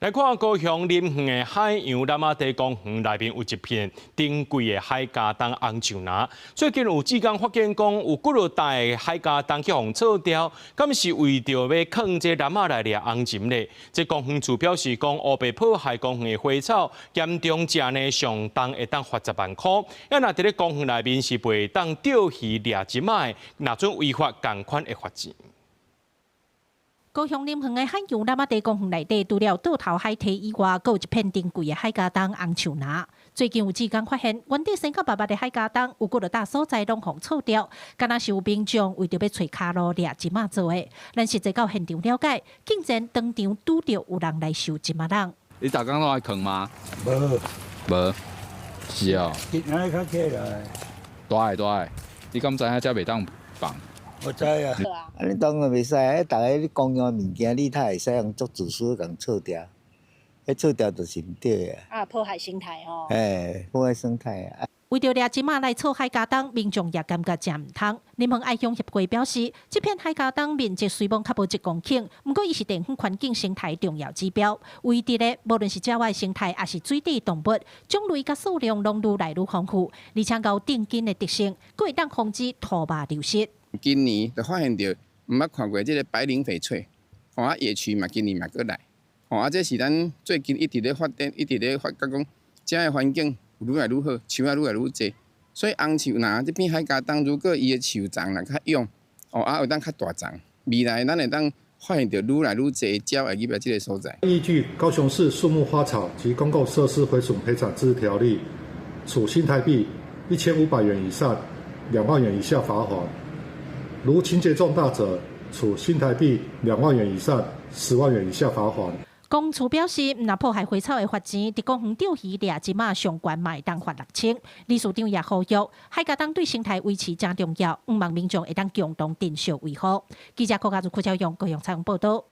来看高雄林园的海洋南马地公园内面有一片珍贵的海茄苳红树林。最近有志工发现讲，有几落大的海茄苳去互撤掉，敢是为着要放这南马内的红鲫呢？这公园处表示讲，乌白破坏公园的花草，严重者呢上重会当罚10万块。要若伫咧公园内面是袂当钓鱼掠鲫仔的，若准违法同款会罚钱。高雄林园的海洋南马地公园内底，除了倒头海堤以外，还有一片珍贵的海茄苳红树林。最近有志工发现，原地生较白白的海茄苳，有几落大所在拢互撤掉，敢若是有民众为着要找骹路掠鲫仔做的。咱实际到现场了解，竟然当场拄到有人来收鲫仔人。你逐工都来坑吗？无，是哦。今仔较起来。大，你敢知影遮袂当放？我知啊。安尼当然袂使，逐个你公用的物件，你太会使用做自私共撤掉，迄撤掉就是毋对啊。破坏生态吼。破坏生态啊。为着掠鲫仔来错海茄苳，民众也感觉真毋通。林园爱乡协会表示，这片海茄苳面积虽然较无1公顷，不过伊是地方环境生态重要指标。为伫咧，无论是郊外生态，还是水底动物，种类甲数量拢愈来愈丰富，而且有定根的特性，佫会当防止土马流失。今年就发现到，毋捌看过这个白鳞翡翠，野区嘛，今年嘛过来，这是咱最近一直咧发展，一直咧发觉讲，遮个环境愈来愈好，树也愈来愈多，所以红树呐，这片海茄苳如果伊的树长若较勇，会当较大长，未来咱会当发现到愈来愈多鸟会入来这个所在。依据高雄市树木花草及公共设施毁损赔偿自治条例，处新台币1500元以上2万元以下罚款。如情节重大者，处新台币2万元以上10万元以下罚款。公署表示，若破坏花草的罚钱，伫公园钓鱼掠鲫仔上悬嘛会当罚6000。理事长也呼吁，海茄苳对生态维持真重要，毋望民众会当共同珍惜维护。记者柯家族柯超勇高雄采访报道。